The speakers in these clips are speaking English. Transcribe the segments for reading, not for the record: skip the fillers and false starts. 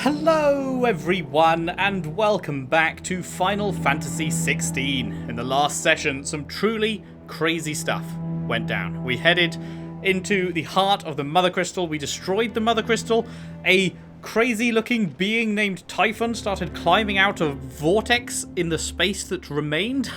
Hello everyone and welcome back to Final Fantasy XVI. In the last session, some truly crazy stuff went down. We headed into the heart of the Mother Crystal, we destroyed the Mother Crystal, a crazy looking being named Typhon started climbing out of vortex in the space that remained.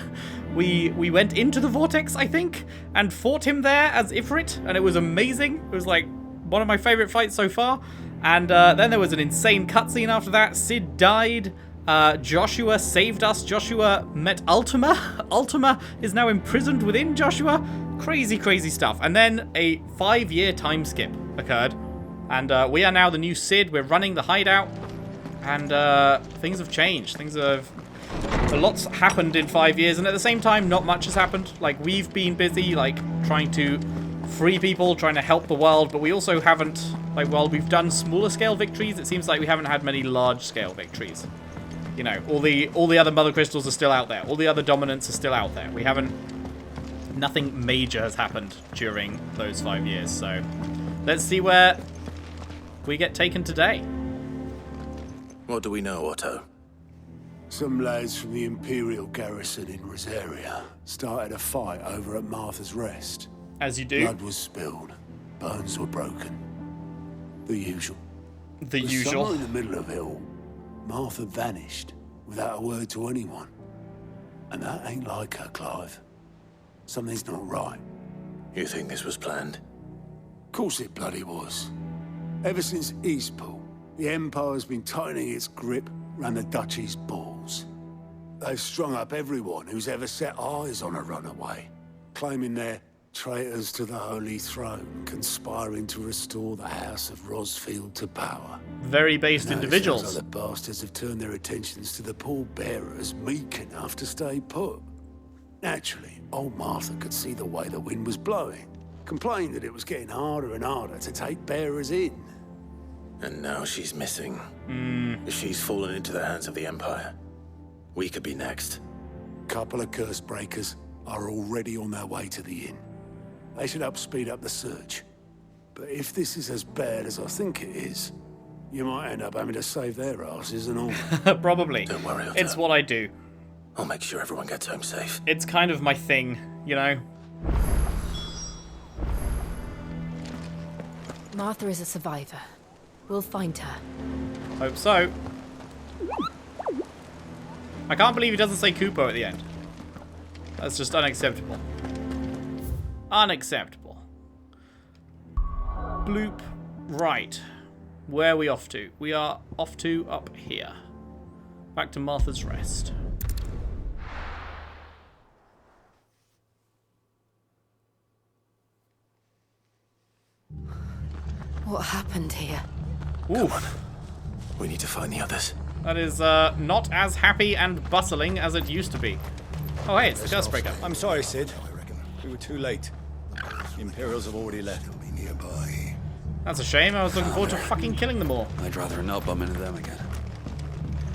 We went into the vortex, I think, and fought him there as Ifrit, and it was amazing. It was like one of my favourite fights so far. And then there was an insane cutscene after that. Cid died. Joshua saved us. Joshua met Ultima. Ultima is now imprisoned within Joshua. Crazy, crazy stuff. And then a 5-year time skip occurred. And we are now the new Cid. We're running the hideout. And things have changed. A lot's happened in 5 years. And at the same time, not much has happened. Like, we've been busy, like, trying to free people, trying to help the world, but we also haven't, like, while we've done smaller scale victories, it seems like we haven't had many large scale victories. You know, all the other Mother Crystals are still out there. All the other dominants are still out there. Nothing major has happened during those 5 years, so let's see where we get taken today. What do we know, Otto? Some lads from the Imperial garrison in Rosaria started a fight over at Martha's Rest. As you do. Blood was spilled. Bones were broken. The usual. The usual. Somewhere in the middle of it all, Martha vanished without a word to anyone. And that ain't like her, Clive. Something's not right. You think this was planned? Course it bloody was. Ever since Eastpool, the Empire's been tightening its grip round the Duchy's balls. They've strung up everyone who's ever set eyes on a runaway, claiming they're traitors to the Holy Throne, conspiring to restore the House of Rosfield to power. Very based individuals. It sounds like the bastards have turned their attentions to the pallbearers meek enough to stay put. Naturally, old Martha could see the way the wind was blowing, complained that it was getting harder and harder to take bearers in. And now she's missing. If she's fallen into the hands of the Empire, we could be next. Couple of curse breakers are already on their way to the inn. They should help speed up the search. But if this is as bad as I think it is, you might end up having to save their asses and all. Probably. Don't worry, Otto. It's what I do. I'll make sure everyone gets home safe. It's kind of my thing, you know? Martha is a survivor. We'll find her. Hope so. I can't believe he doesn't say Kupo at the end. That's just unacceptable. Unacceptable. Bloop. Right. Where are we off to? We are off to up here. Back to Martha's Rest. What happened here? Ooh. Come on. We need to find the others. That is not as happy and bustling as it used to be. Oh, hey, it's the Curse-Breaker. I'm sorry, Cid. We were too late. The Imperials have already left. Nearby. That's a shame. I was looking forward to fucking killing them all. I'd rather not bump into them again.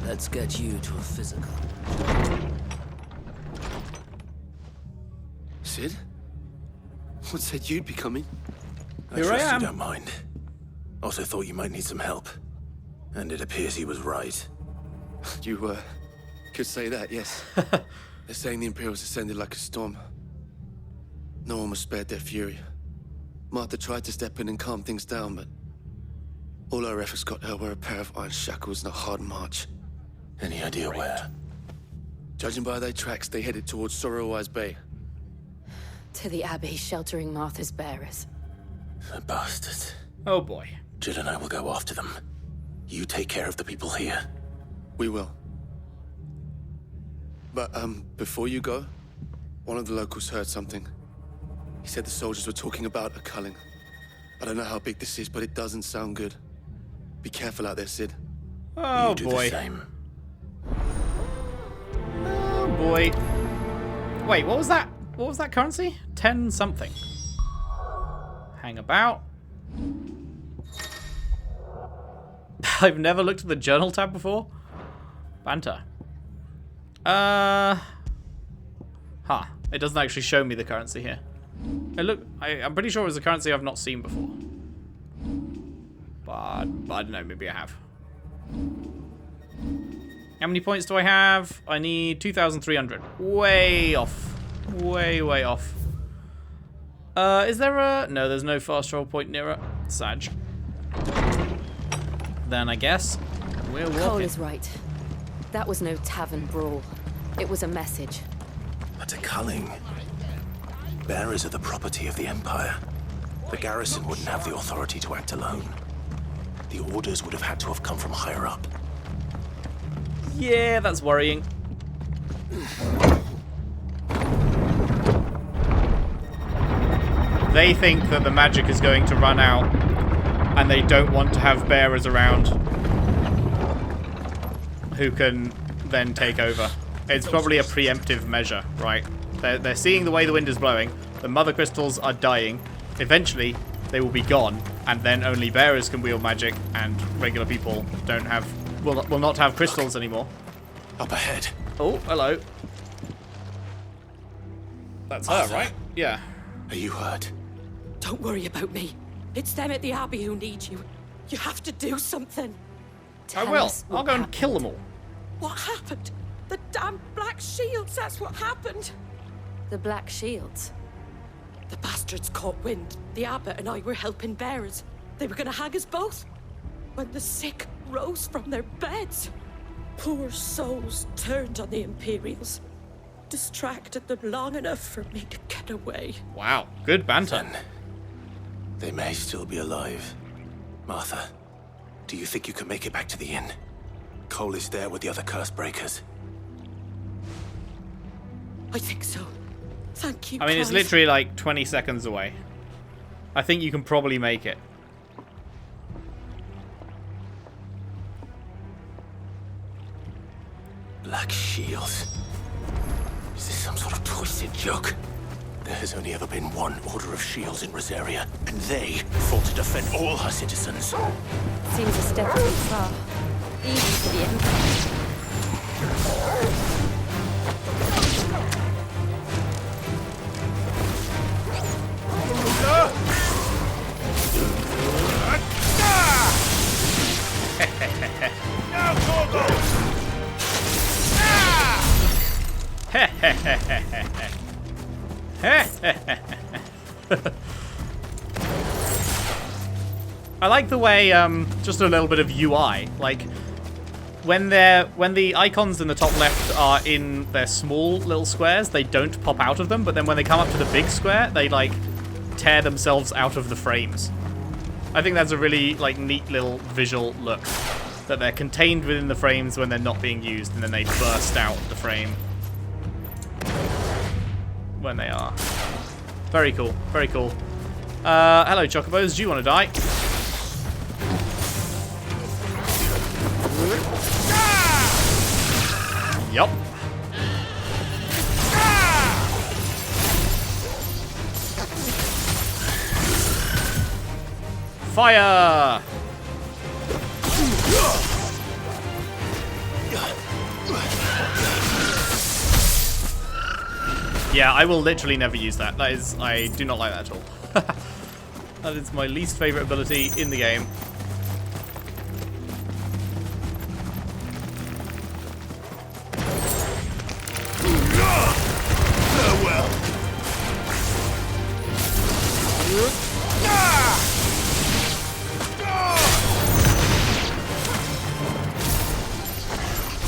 Let's get you to a physical. Cid? What said you'd be coming? Here I trust am. You don't mind. Also thought you might need some help. And it appears he was right. You, could say that, yes. They're saying the Imperials ascended like a storm. No one was spared their fury. Martha tried to step in and calm things down, but all our efforts got her were a pair of iron shackles and a hard march. Any idea where? Judging by their tracks, they headed towards Sorrowwise Bay. To the Abbey sheltering Martha's bearers. The bastards. Oh boy. Jill and I will go after them. You take care of the people here. We will. But, before you go, one of the locals heard something. He said the soldiers were talking about a culling. I don't know how big this is, but it doesn't sound good. Be careful out there, Cid. Oh You do boy. the same. Oh boy. Wait, what was that? What was that currency? 10 something. Hang about. I've never looked at the journal tab before. Banter. It doesn't actually show me the currency here. I'm pretty sure it was a currency I've not seen before. But I don't know, maybe I have. How many points do I have? I need 2,300. Way off. Way, way off. Is there a... No, there's no fast travel point nearer. Sag. Then I guess we're walking. Cole is right. That was no tavern brawl. It was a message. But a culling. Bearers are the property of the Empire. The garrison wouldn't have the authority to act alone. The orders would have had to have come from higher up. Yeah, that's worrying. They think that the magic is going to run out, and they don't want to have bearers around who can then take over. It's probably a preemptive measure, right? They're seeing the way the wind is blowing. The mother crystals are dying. Eventually, they will be gone, and then only bearers can wield magic, and regular people don't have... will not have crystals anymore. Up ahead. Oh, hello. That's her, Arthur. right? Yeah. Are you hurt? Don't worry about me. It's them at the Abbey who need you. You have to do something. I will. I'll go and kill them all. What happened? The damn Black Shields, that's what happened. The Black Shields. The bastards caught wind. The abbot and I were helping bearers. They were gonna hang us both. When the sick rose from their beds. Poor souls turned on the Imperials. Distracted them long enough for me to get away. Wow, good banter. Then they may still be alive. Martha, do you think you can make it back to the inn? Cole is there with the other curse breakers. I think so. Thank you, I mean, it's Clive. literally like 20 seconds away. I think you can probably make it. Black Shields. Is this some sort of twisted joke? There has only ever been one Order of Shields in Rosaria, and they fought to defend all her citizens. Seems a step too far. Even for the Empire. I like the way, just a little bit of UI, like, when the icons in the top left are in their small little squares, they don't pop out of them, but then when they come up to the big square, they, like, tear themselves out of the frames. I think that's a really, like, neat little visual look, that they're contained within the frames when they're not being used, and then they burst out the frame when they are. Very cool, very cool. Hello, Chocobos, do you want to die? Yup. Fire! Yeah, I will literally never use that. That is, I do not like that at all. That is my least favorite ability in the game.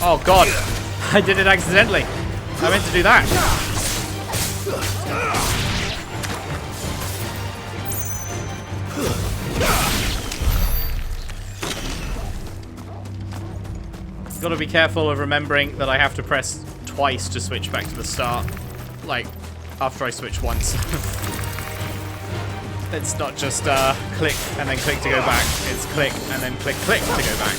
Oh god, I did it accidentally. I meant to do that. Gotta be careful of remembering that I have to press twice to switch back to the start. Like, after I switch once. It's not just click and then click to go back. It's click and then click to go back.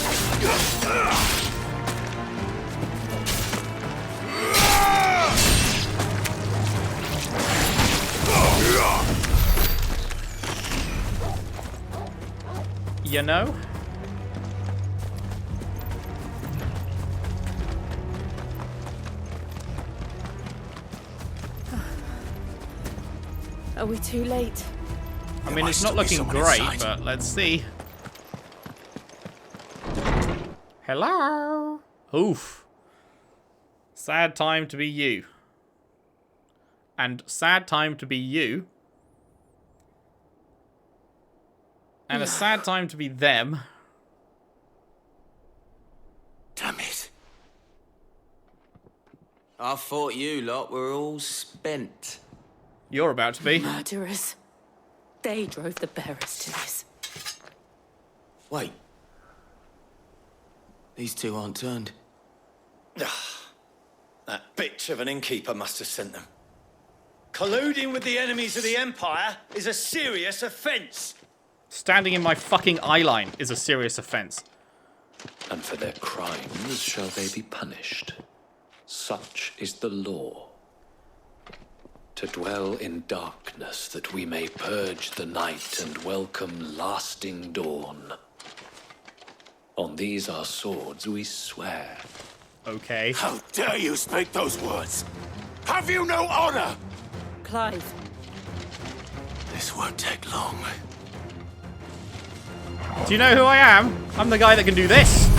You know? Are we too late? I mean, it's not looking great, but let's see. Hello? Oof. Sad time to be you. And sad time to be you. And a sad time to be them. Damn it. I thought you lot were all spent. You're about to be. Murderers. They drove the bearers to this. Wait. These two aren't turned. That bitch of an innkeeper must have sent them. Colluding with the enemies of the Empire is a serious offence. Standing in my fucking eye line is a serious offence. And for their crimes shall they be punished. Such is the law. To dwell in darkness that we may purge the night and welcome lasting dawn. On these our swords we swear. Okay. How dare you speak those words? Have you no honor? Clive, This won't take long. Do you know who I am? I'm the guy that can do this.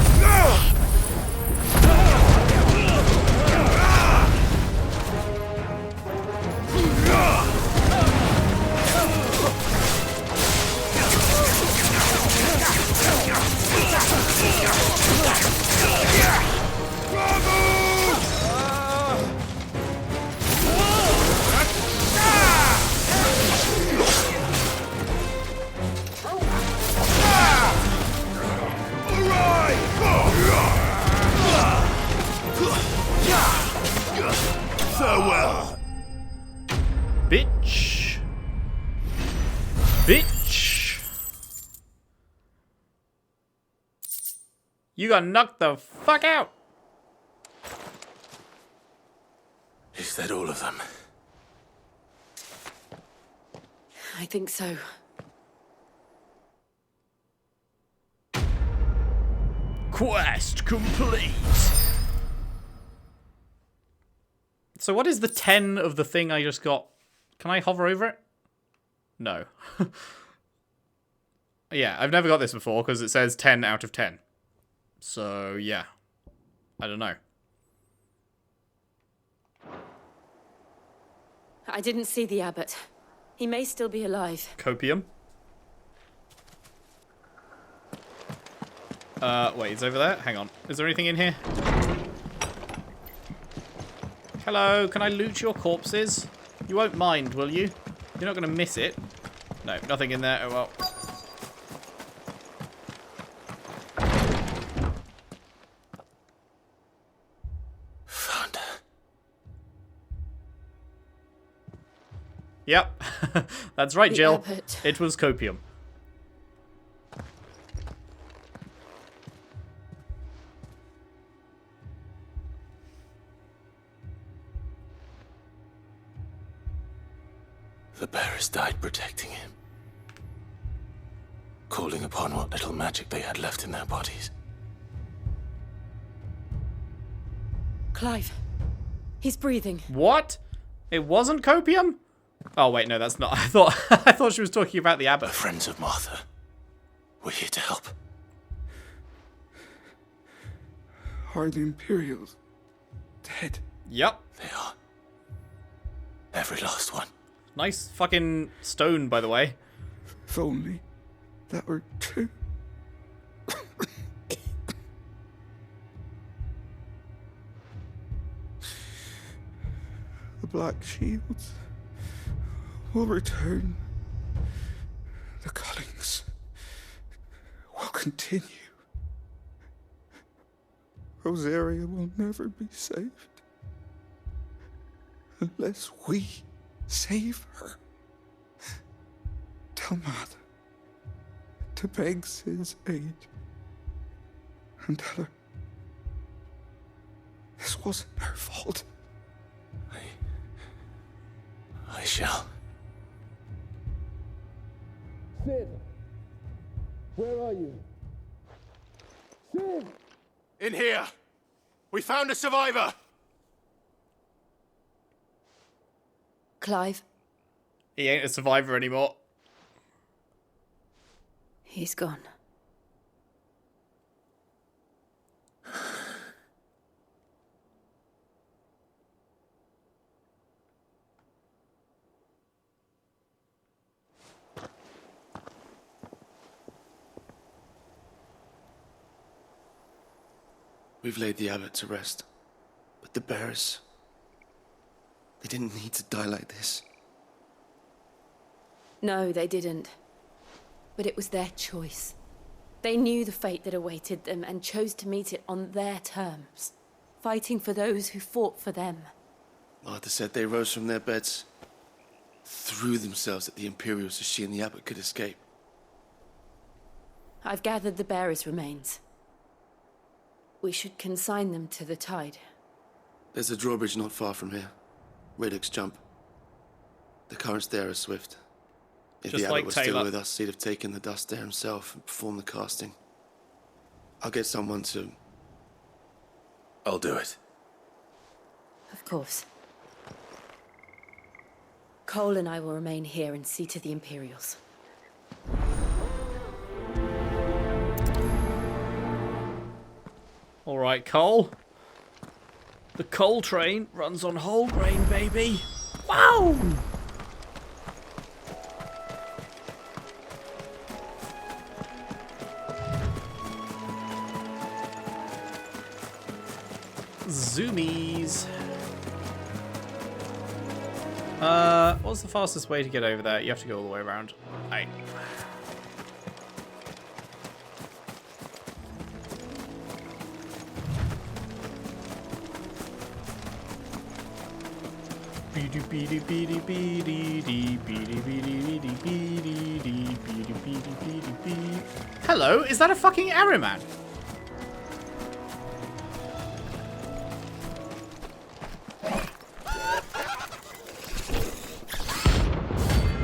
Farewell. Bitch. Bitch. You got knocked the fuck out. Is that all of them? I think so. Quest complete. So what is the 10 of the thing I just got? Can I hover over it? No. Yeah, I've never got this before because it says 10 out of 10. So, yeah. I don't know. I didn't see the abbot. He may still be alive. Copium. Wait, it's over there? Hang on. Is there anything in here? Hello, can I loot your corpses? You won't mind, will you? You're not going to miss it. No, nothing in there. Oh, well. Found her. Yep. That's right, The Jill. abbot. It was copium. The bearers died protecting him. Calling upon what little magic they had left in their bodies. Clive. He's breathing. What? It wasn't copium? Oh, wait, no, that's not. I thought she was talking about the We're abbot. friends of Martha. We're here to help. Are the Imperials dead? Yep. They are. Every last one. Nice fucking stone, by the way. If only that were true. The Black Shields will return. The cullings will continue. Rosaria will never be saved unless we save her. Tell Matt to beg Sid's aid and tell her this wasn't her fault. I shall. Sid, where are you? Sid! In here! We found a survivor! Clive. He ain't a survivor anymore. He's gone. We've laid the abbot to rest. But the bearers... they didn't need to die like this. No, they didn't. But it was their choice. They knew the fate that awaited them and chose to meet it on their terms, fighting for those who fought for them. Martha said they rose from their beds, threw themselves at the Imperials so she and the abbot could escape. I've gathered the bearers' remains. We should consign them to the tide. There's a drawbridge not far from here. Radix jump. The currents there are swift. If Just the abbot like was Taylor. still with us, he'd have taken the dust there himself and performed the casting. I'll get someone to... I'll do it. Of course. Cole and I will remain here and see to the Imperials. All right, Cole. The coal train runs on whole grain, baby. Wow! Zoomies. What's the fastest way to get over there? You have to go all the way around. Hey. Hello, is that a fucking Ahriman?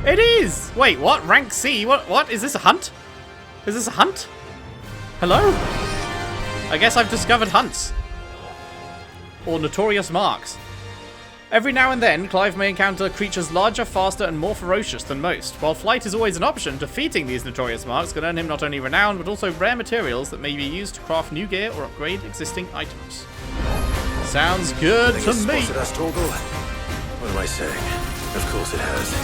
It is! Wait, what? Rank C? What? Is this a hunt? Is this a hunt? Hello? I guess I've discovered hunts. Or notorious marks. Every now and then, Clive may encounter creatures larger, faster, and more ferocious than most. While flight is always an option, defeating these notorious marks can earn him not only renown, but also rare materials that may be used to craft new gear or upgrade existing items. Sounds good to me. Spotted us, Torgal? What am I saying? Of course it has.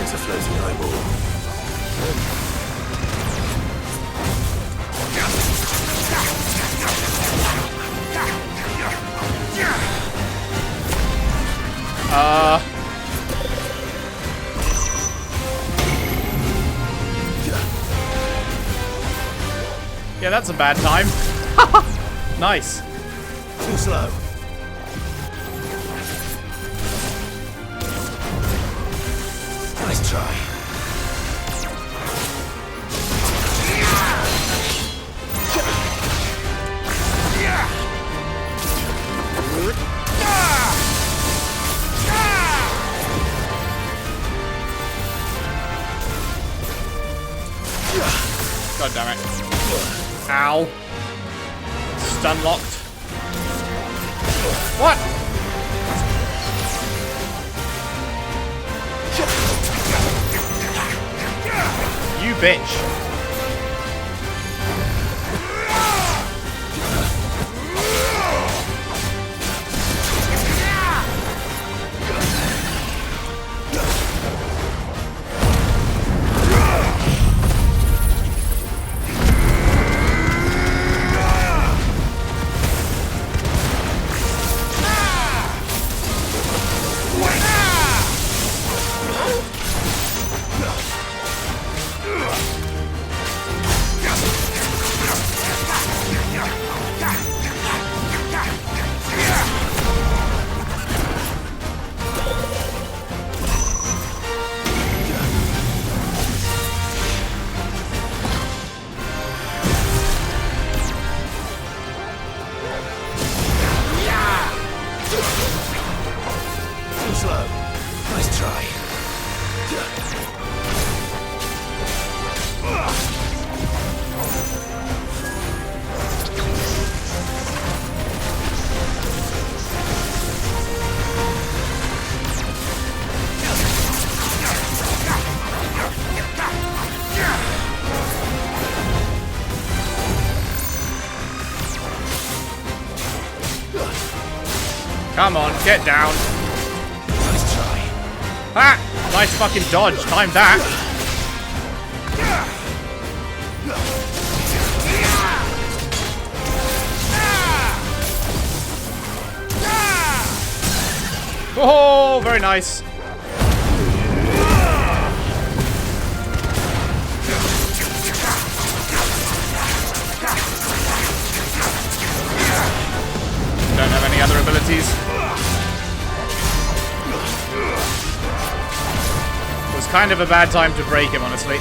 It's a floating eyeball. Yeah, that's a bad time. Nice. Too slow. Nice try. God damn it. Ow. Stun locked. What? You bitch. Come on, get down. Nice try. Ah! Nice fucking dodge. Time that. very nice. Don't have any other abilities. It was kind of a bad time to break him, honestly.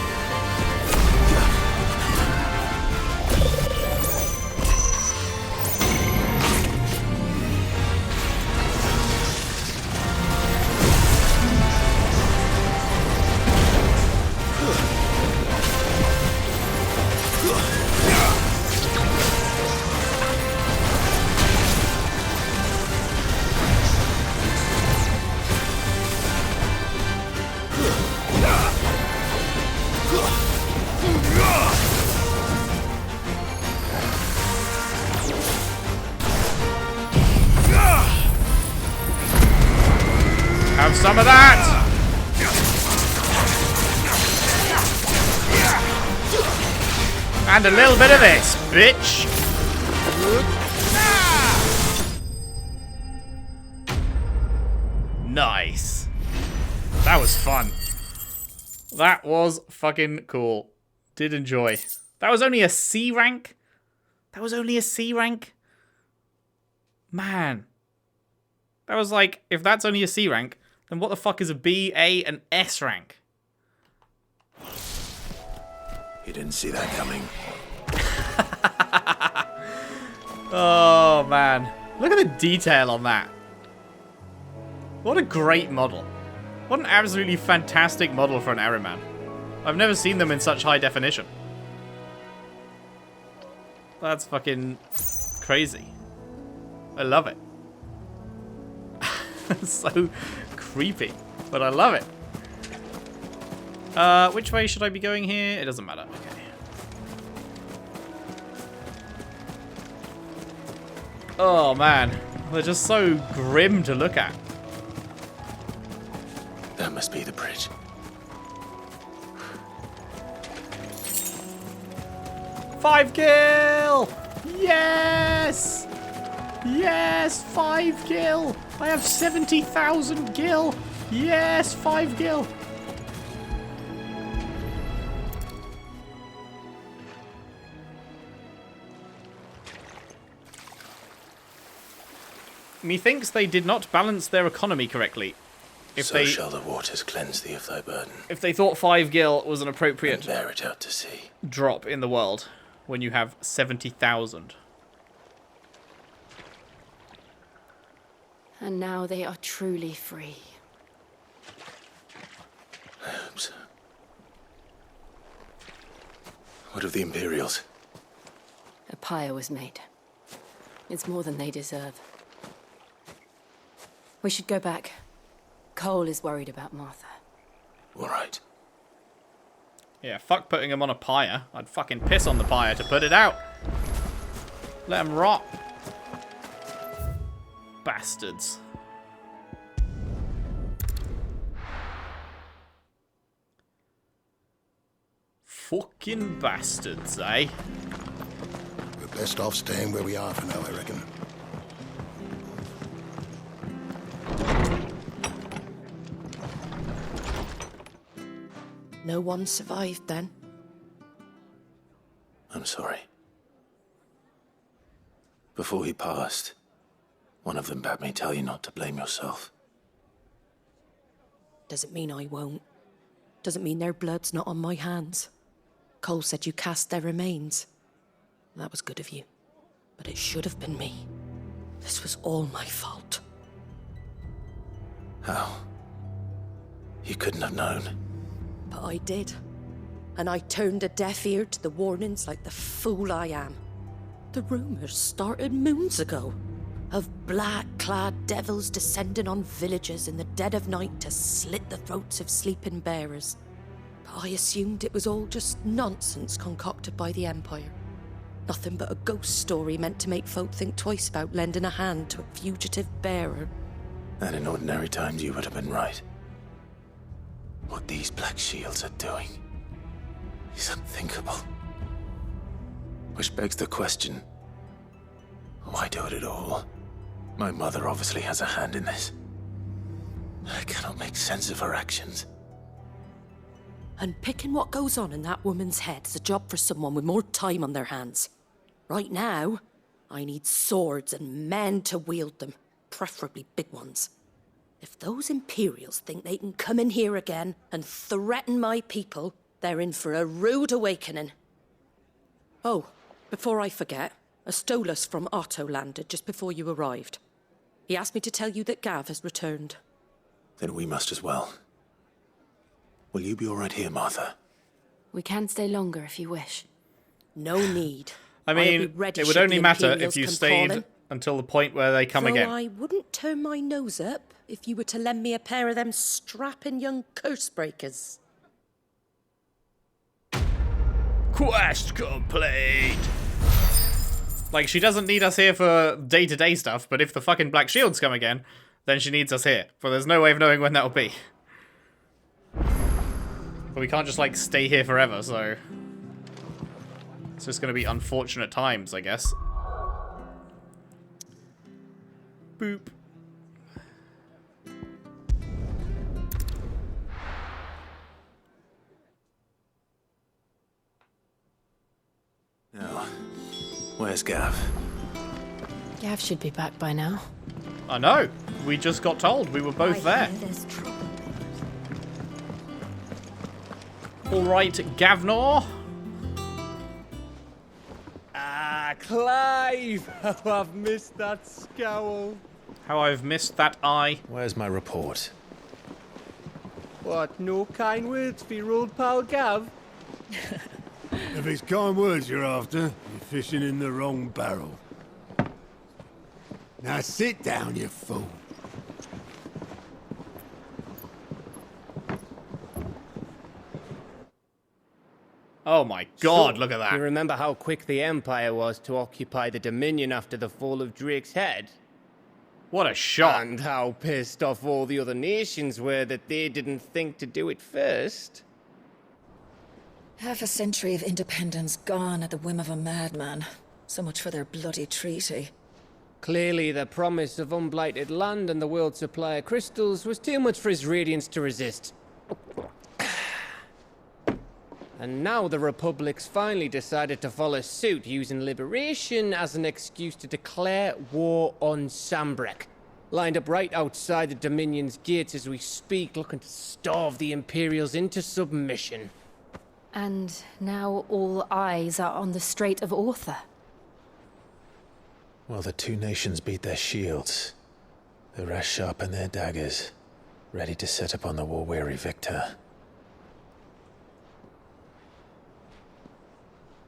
Have some of that! And a little bit of this, bitch! Nice. That was fun. That was fucking cool. Did enjoy. That was only a C rank? That was only a C rank? Man. That was like, if that's only a C rank, then what the fuck is a B, A, and S rank? You didn't see that coming. Oh, man. Look at the detail on that. What a great model. What an absolutely fantastic model for an Ahriman. I've never seen them in such high definition. That's fucking crazy. I love it. It's so creepy, but I love it. Which way should I be going here? It doesn't matter. Okay. Oh man, they're just so grim to look at. That must be the bridge. Five kill! Yes! Yes, 5 gil! I have 70,000 gil! Yes, 5 gil! Methinks they did not balance their economy correctly. So shall the waters cleanse thee of thy burden. If they thought 5 gil was an appropriate and bear it out to sea. Drop in the world when you have 70,000. And now they are truly free. I hope so. What of the Imperials? A pyre was made. It's more than they deserve. We should go back. Cole is worried about Martha. All right. Yeah, fuck putting him on a pyre. I'd fucking piss on the pyre to put it out. Let him rot. Bastards. Fucking bastards, eh? We're best off staying where we are for now, I reckon. No one survived then? I'm sorry. Before he passed, one of them bade me tell you not to blame yourself. Doesn't mean I won't. Doesn't mean their blood's not on my hands. Cole said you cast their remains. That was good of you. But it should have been me. This was all my fault. How? You couldn't have known. But I did. And I turned a deaf ear to the warnings like the fool I am. The rumors started moons ago. Of black-clad devils descending on villages in the dead of night to slit the throats of sleeping bearers. But I assumed it was all just nonsense concocted by the Empire. Nothing but a ghost story meant to make folk think twice about lending a hand to a fugitive bearer. And in ordinary times you would have been right. What these Black Shields are doing is unthinkable. Which begs the question, why do it at all? My mother obviously has a hand in this. I cannot make sense of her actions. Unpicking what goes on in that woman's head is a job for someone with more time on their hands. Right now, I need swords and men to wield them, preferably big ones. If those Imperials think they can come in here again and threaten my people, they're in for a rude awakening. Oh, before I forget, a Stolas from Otto landed just before you arrived. He asked me to tell you that Gav has returned. Then we must as well. Will you be all right here, Martha? We can stay longer if you wish. No need. I mean, it would only matter if you stayed until the point where they come again. I wouldn't turn my nose up if you were to lend me a pair of them strapping young curse breakers. Quest complete! Like, she doesn't need us here for day-to-day stuff, but if the fucking Black Shields come again, then she needs us here. But there's no way of knowing when that'll be. But we can't just, like, stay here forever, so... It's just gonna be unfortunate times, I guess. Boop. Now, where's Gav? Gav should be back by now. I know. We just got told. We were both there. All right, Gavnor. Ah, Clive! How I've missed that scowl. How I've missed that eye. Where's my report? What, no kind words for your old pal Gav? If it's kind words you're after, you're fishing in the wrong barrel. Now sit down, you fool. Oh my god, So, look at that. You remember how quick the Empire was to occupy the Dominion after the fall of Drake's head? What a shot. And how pissed off all the other nations were that they didn't think to do it first. Half a century of independence gone at the whim of a madman. So much for their bloody treaty. Clearly, the promise of unblighted land and the world's supply of crystals was too much for his radiance to resist. And now the Republic's finally decided to follow suit, using liberation as an excuse to declare war on Sambrek. Lined up right outside the Dominion's gates as we speak, looking to starve the Imperials into submission. And now all eyes are on the Strait of Author. Well, the two nations beat their shields. The rest sharpen their daggers, ready to set upon the war-weary victor.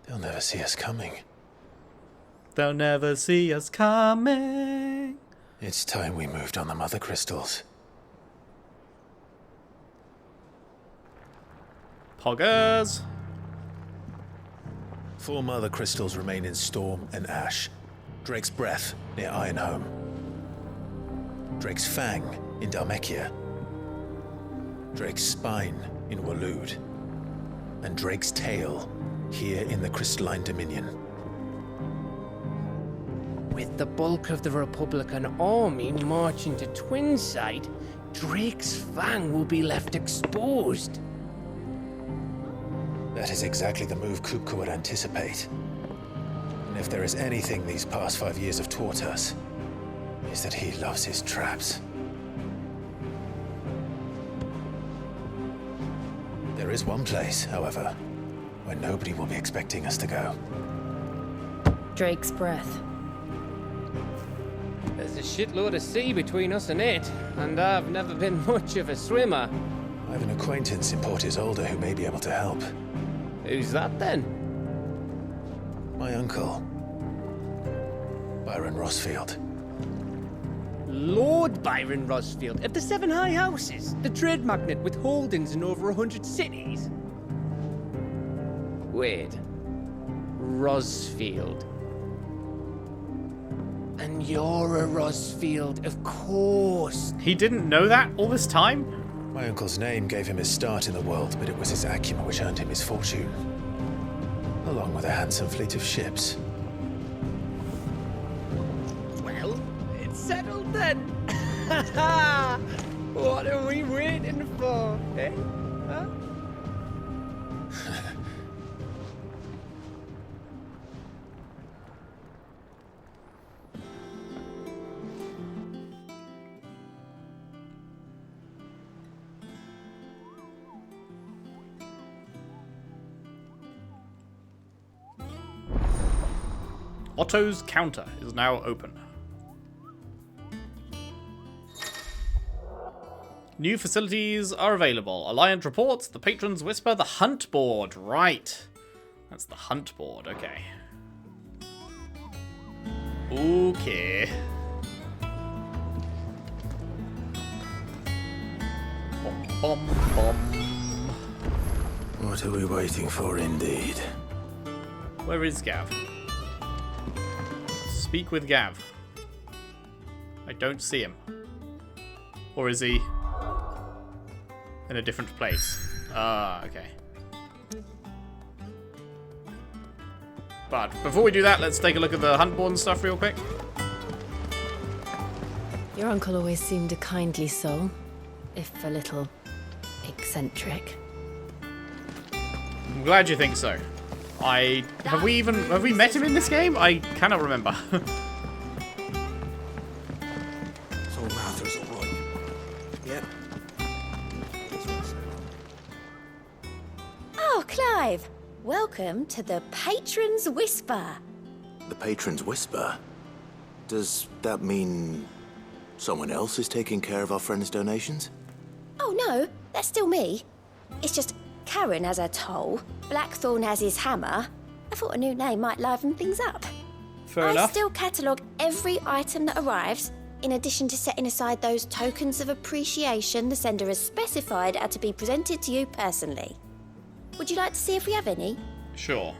They'll never see us coming. They'll never see us coming. It's time we moved on the mother crystals. Poggers. 4 mother crystals remain in Storm and Ash. Drake's Breath near Ironhome. Drake's Fang in Dhalmekia. Drake's Spine in Waloed. And Drake's Tail here in the Crystalline Dominion. With the bulk of the Republican army marching to Twinside, Drake's Fang will be left exposed. That is exactly the move Kupka would anticipate. And if there is anything these past 5 years have taught us, is that he loves his traps. There is one place, however, where nobody will be expecting us to go. Drake's Breath. There's a shitload of sea between us and it, and I've never been much of a swimmer. I have an acquaintance in Port Isolder who may be able to help. Who's that then? My uncle, Byron Rosfield. Lord Byron Rosfield of the 7 High Houses, the trade magnate with holdings in over 100 cities. Wait. Rosfield. And you're a Rosfield, of course. He didn't know that all this time? My uncle's name gave him his start in the world, but it was his acumen which earned him his fortune. Along with a handsome fleet of ships. Well, it's settled then. What are we waiting for, eh? Huh? Otto's counter is now open. New facilities are available. Alliance reports, the patrons whisper, the hunt board. Right. That's the hunt board, okay. Okay. Bum, bum, bum. What are we waiting for, indeed? Where is Gav? Speak with Gav. I don't see him. Or is he in a different place? Ah, okay. But before we do that, let's take a look at the hunt board and stuff real quick. Your uncle always seemed a kindly soul, if a little eccentric. I'm glad you think so. Have we met him in this game? I cannot remember. So Arthur's all right. Yep. Oh, Clive! Welcome to the Patron's Whisper. The Patron's Whisper? Does that mean someone else is taking care of our friend's donations? Oh no, that's still me. It's just Karen has her toll, Blackthorn has his hammer. I thought a new name might liven things up. Fair enough. I still catalogue every item that arrives, in addition to setting aside those tokens of appreciation the sender has specified are to be presented to you personally. Would you like to see if we have any? Sure.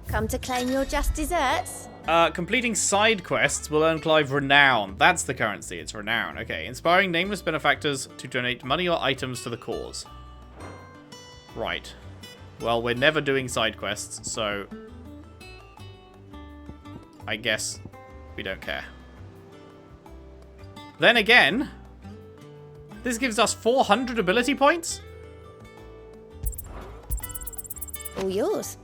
Come to claim your just desserts? Completing side quests will earn Clive renown. That's the currency, it's renown. Okay, inspiring nameless benefactors to donate money or items to the cause. Right. Well, we're never doing side quests, so I guess we don't care. Then again, this gives us 400 ability points? All yours.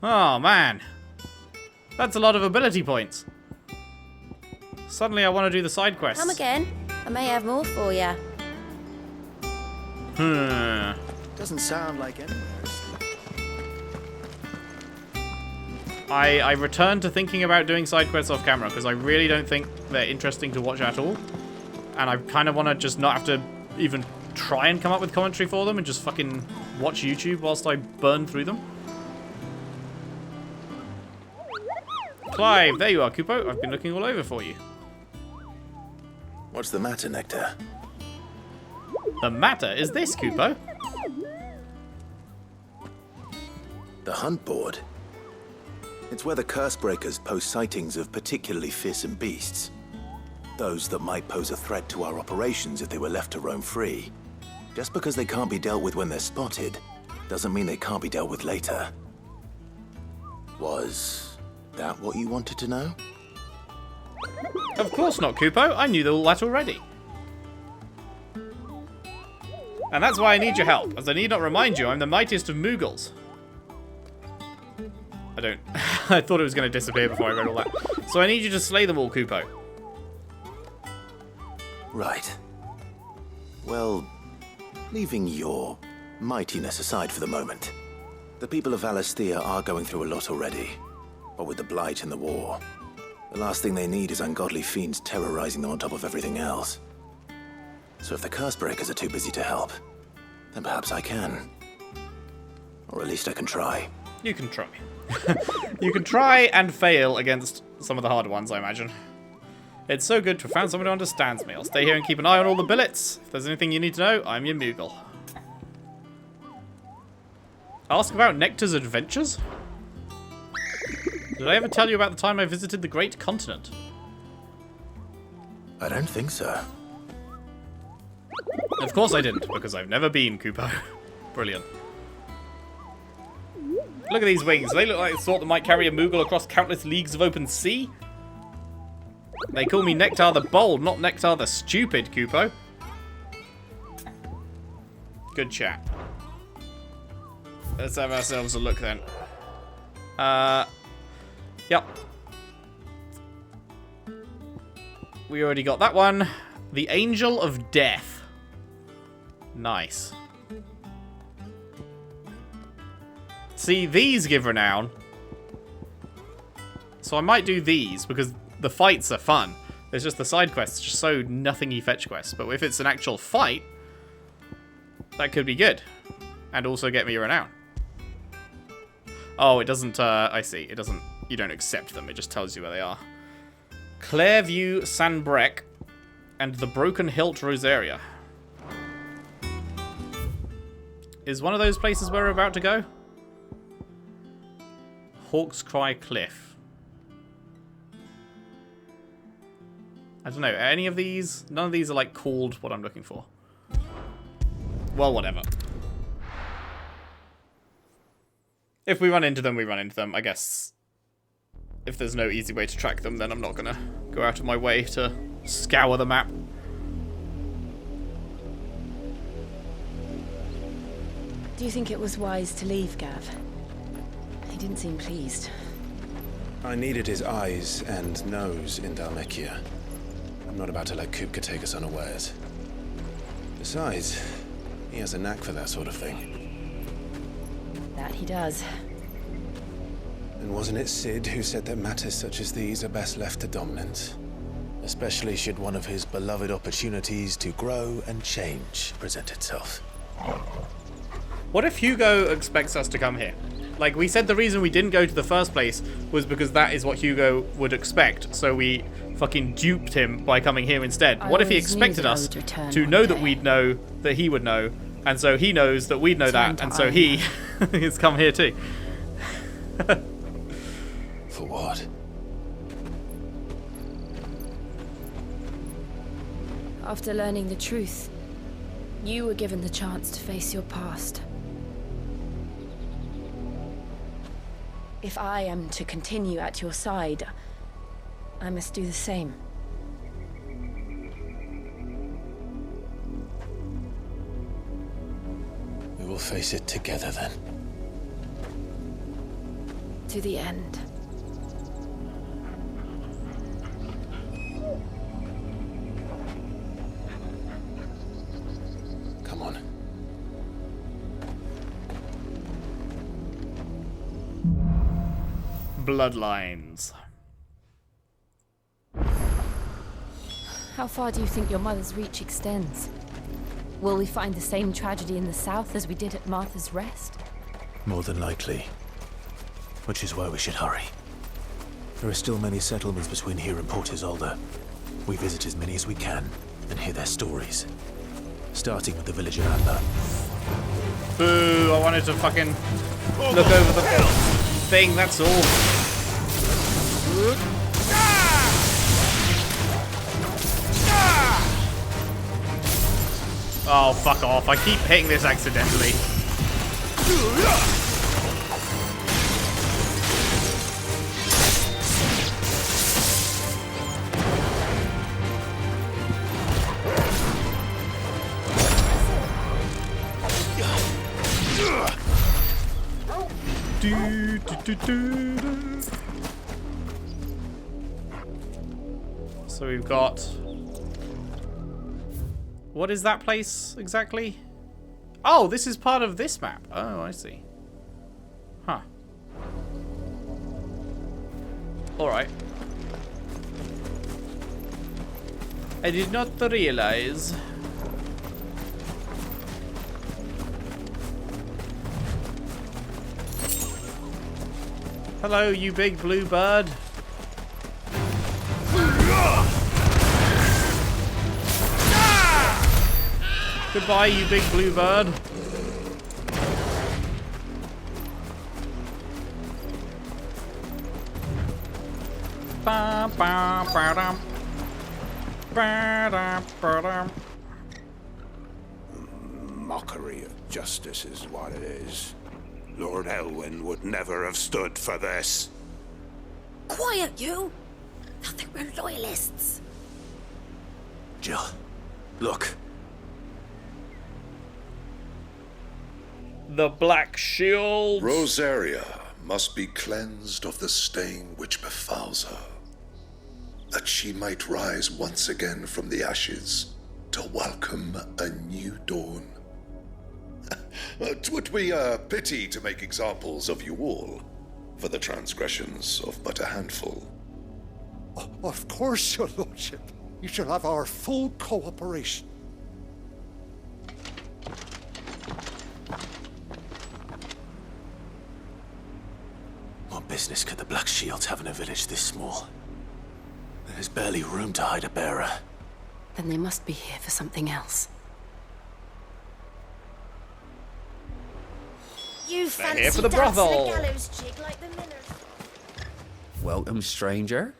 Oh, man. That's a lot of ability points. Suddenly I want to do the side quests. Come again. I may have more for you. Doesn't sound like anywhere. I returned to thinking about doing side quests off camera because I really don't think they're interesting to watch at all. And I kind of want to just not have to even try and come up with commentary for them and just fucking watch YouTube whilst I burn through them. Clive, there you are, Kupo. I've been looking all over for you. What's the matter, Nectar? The matter is this, Kupo. The hunt board. It's where the curse breakers post sightings of particularly fearsome beasts. Those that might pose a threat to our operations if they were left to roam free. Just because they can't be dealt with when they're spotted, doesn't mean they can't be dealt with later. Was that what you wanted to know? Of course not, Kupo. I knew all that already. And that's why I need your help, as I need not remind you I'm the mightiest of Moogles. I don't... I thought it was going to disappear before I read all that. So I need you to slay them all, Kupo. Right. Well, leaving your mightiness aside for the moment, the people of Valisthea are going through a lot already. But with the Blight and the war, the last thing they need is ungodly fiends terrorizing them on top of everything else. So if the curse breakers are too busy to help, then perhaps I can. Or at least I can try. You can try. You can try and fail against some of the harder ones, I imagine. It's so good to have found someone who understands me. I'll stay here and keep an eye on all the billets. If there's anything you need to know, I'm your Moogle. Ask about Nectar's adventures? Did I ever tell you about the time I visited the Great Continent? I don't think so. Of course I didn't, because I've never been, Kupo. Brilliant. Look at these wings. They look like the sort that might carry a Moogle across countless leagues of open sea. They call me Nectar the Bold, not Nectar the Stupid, Kupo. Good chat. Let's have ourselves a look then. Yep. We already got that one. The Angel of Death. Nice. See, these give renown. So I might do these, because the fights are fun. There's just the side quests, just so nothingy fetch quests. But if it's an actual fight, that could be good. And also get me renown. Oh, it doesn't, I see. It doesn't, you don't accept them. It just tells you where they are. Clairview Sanbrec and the Broken Hilt Rosaria. Is one of those places where we're about to go? Hawk's Cry Cliff. I don't know. Are any of these? None of these are like called what I'm looking for. Well, whatever. If we run into them, we run into them. I guess if there's no easy way to track them, then I'm not gonna go out of my way to scour the map. Do you think it was wise to leave, Gav? He didn't seem pleased. I needed his eyes and nose in Dhalmekia. I'm not about to let Kupka take us unawares. Besides, he has a knack for that sort of thing. That he does. And wasn't it Sid who said that matters such as these are best left to dominance? Especially should one of his beloved opportunities to grow and change present itself. What if Hugo expects us to come here? Like, we said the reason we didn't go to the first place was because that is what Hugo would expect, so we fucking duped him by coming here instead. What if he expected us to know that we'd know that he would know, and so he knows that we'd know that, and so he has come here too? For what? After learning the truth, you were given the chance to face your past. If I am to continue at your side, I must do the same. We will face it together then. To the end. Come on. Bloodlines. How far do you think your mother's reach extends? Will we find the same tragedy in the south as we did at Martha's Rest? More than likely. Which is why we should hurry. There are still many settlements between here and Port Isolder. We visit as many as we can and hear their stories. Starting with the village of Amber. Boo, I wanted to fucking look over the thing, that's all. Oh, fuck off. I keep hitting this accidentally. So we've got... What is that place exactly? Oh, this is part of this map. Oh, I see. Huh. Alright. I did not realize. Hello, you big blue bird. Goodbye, you big blue bird. Mockery of justice is what it is. Lord Elwyn would never have stood for this. Quiet, you! Thought they were loyalists. Jill, look. The Black Shield. Rosaria must be cleansed of the stain which befouls her, that she might rise once again from the ashes to welcome a new dawn. 'Twould be a pity to make examples of you all, for the transgressions of but a handful. Of course, your lordship. You shall have our full cooperation. What business could the Black Shields have in a village this small? There's barely room to hide a bearer. Then they must be here for something else. You They're fancy here for the dancing brothel. a gallows jig like the Millers? Welcome, stranger.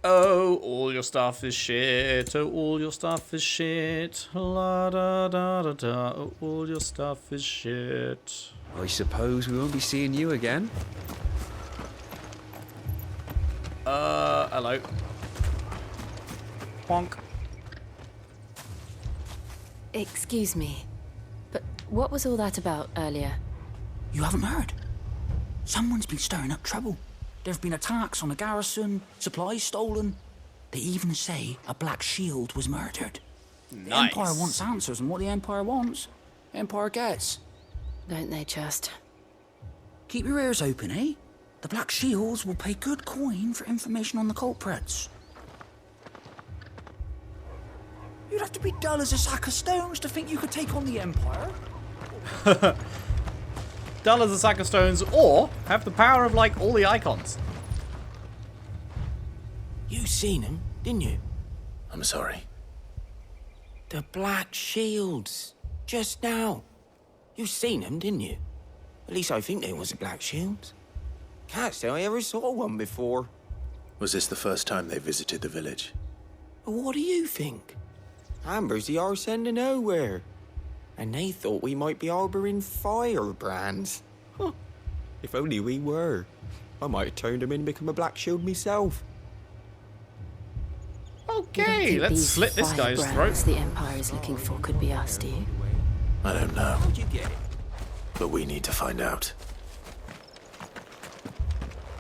Oh, all your stuff is shit. Oh, all your stuff is shit. La da da da da. Oh, all your stuff is shit. I suppose we won't be seeing you again. Hello. Bonk. Excuse me, but what was all that about earlier? You haven't heard? Someone's been stirring up trouble. There have been attacks on the garrison, supplies stolen. They even say a Black Shield was murdered. Nice. The Empire wants answers, and what the Empire wants, the Empire gets. Don't they just? Keep your ears open, eh? The Black Shields will pay good coin for information on the culprits. You'd have to be dull as a sack of stones to think you could take on the Empire. Dull as a sack of stones, or have the power of, like, all the Eikons. You seen him, didn't you? I'm sorry. The Black Shields. Just now. You seen them, didn't you? At least I think they was the Black Shields. Can't say I ever saw one before. Was this the first time they visited the village? What do you think? Amber's the arse end of nowhere. And they thought we might be harbouring firebrands. Huh. If only we were. I might have turned them in and become a Black Shield myself. Okay, let's slit this guy's throat. The Empire is looking for could be us, do you? I don't know. How'd you get it? But we need to find out.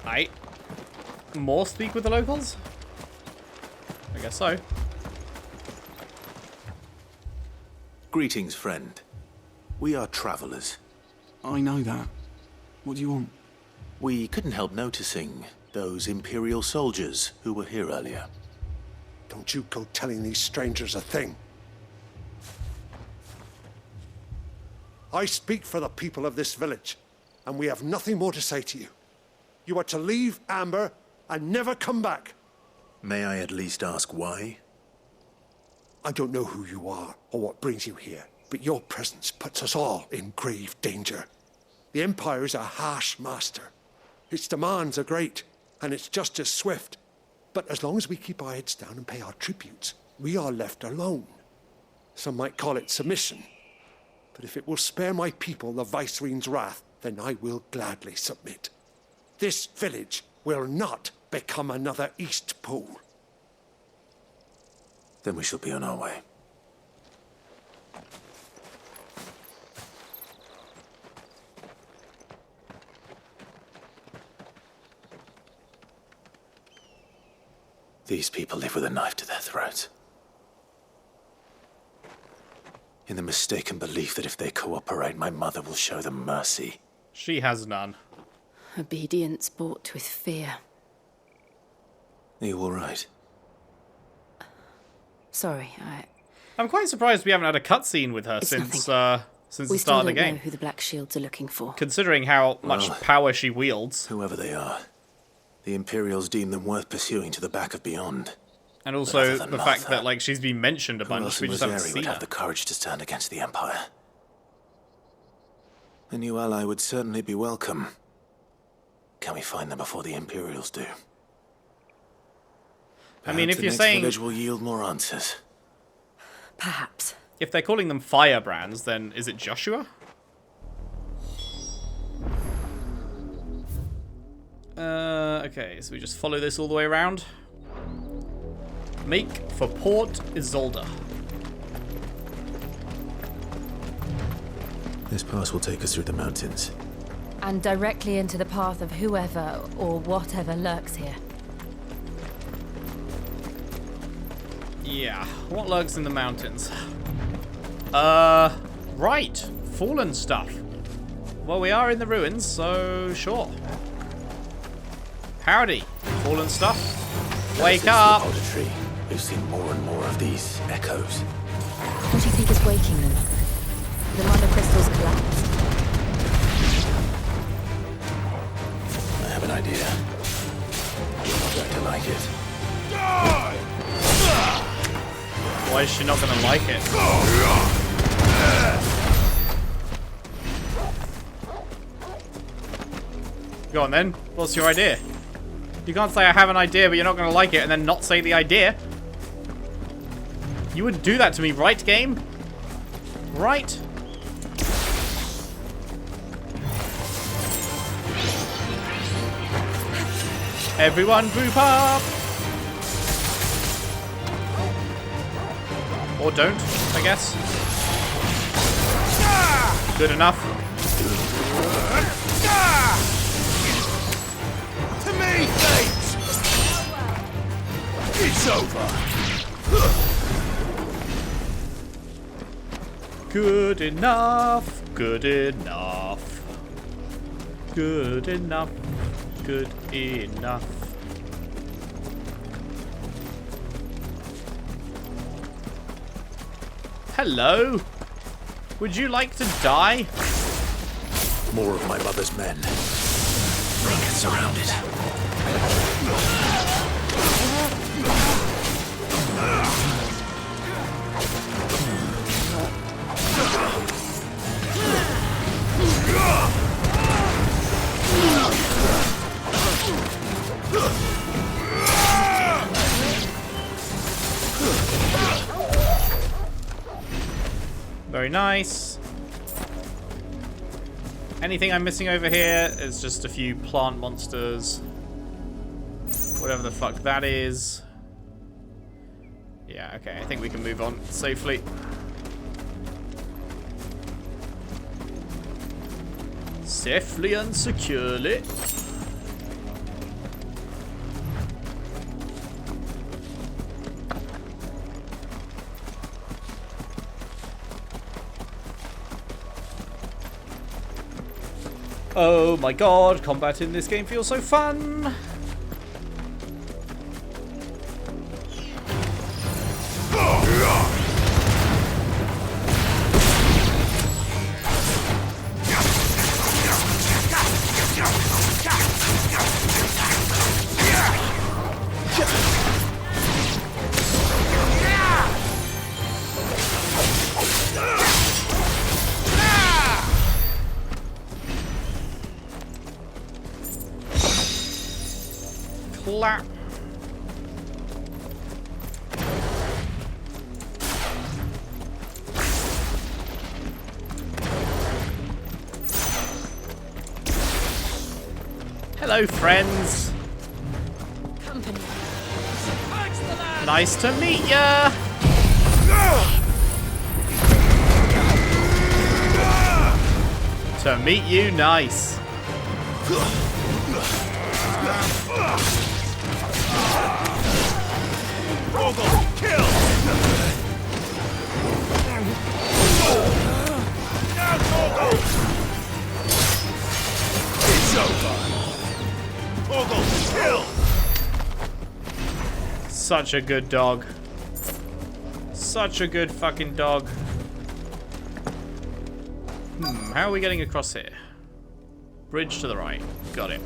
Right. More speak with the locals? I guess so. Greetings, friend. We are travelers. I know that. What do you want? We couldn't help noticing those Imperial soldiers who were here earlier. Don't you go telling these strangers a thing. I speak for the people of this village, and we have nothing more to say to you. You are to leave Amber and never come back. May I at least ask why? I don't know who you are or what brings you here, but your presence puts us all in grave danger. The Empire is a harsh master. Its demands are great, and its justice swift. But as long as we keep our heads down and pay our tributes, we are left alone. Some might call it submission. But if it will spare my people the Viceroy's wrath, then I will gladly submit. This village will not become another East Pool. Then we shall be on our way. These people live with a knife to their throats. In the mistaken belief that if they cooperate, my mother will show them mercy. She has none. Obedience bought with fear. Are you all right? Sorry, I'm quite surprised we haven't had a cutscene with her It's since the we start still of the don't game. know who the Black Shields are looking for. Considering how much Well, power she wields. Whoever they are, the Imperials deem them worth pursuing to the back of beyond. And But also other than the fact Martha, that like she's been mentioned a who bunch, else we in just haven't Rosari seen would her. have the courage to stand against the Empire? A new ally would certainly be welcome. Can we find them before the Imperials do? I mean, Perhaps if the you're next saying village will yield more answers. Perhaps. if they're calling them firebrands, then is it Joshua? Okay, so we just follow this all the way around. Make for Port Isolder. This pass will take us through the mountains. And directly into the path of whoever or whatever lurks here. Yeah, what lurks in the mountains? Right. Fallen stuff. Well, we are in the ruins, so sure. Howdy, fallen stuff. Wake up! Auditory, we've seen more and more of these echoes. What do you think is waking them? The mother crystals collapsed? I have an idea. You're not going to like it. Why is she not going to like it? Go on then. What's your idea? You can't say I have an idea, but you're not going to like it, and then not say the idea. You wouldn't do that to me, right, game? Right? Everyone group up! Or don't, I guess. Good enough. To me, Bates! It's over. Good enough. Good enough. Good enough. Good enough. Hello? Would you like to die? More of my mother's men. They get surrounded. Very nice. Anything I'm missing over here is just a few plant monsters. Whatever the fuck that is. Yeah, okay, I think we can move on safely. Safely and securely. Oh my god, combat in this game feels so fun! Clap. Hello, friends. Company. Nice to meet ya. To meet you, nice. Kill! It's over! Kill! Such a good dog. Such a good fucking dog. How are we getting across here? Bridge to the right. Got it.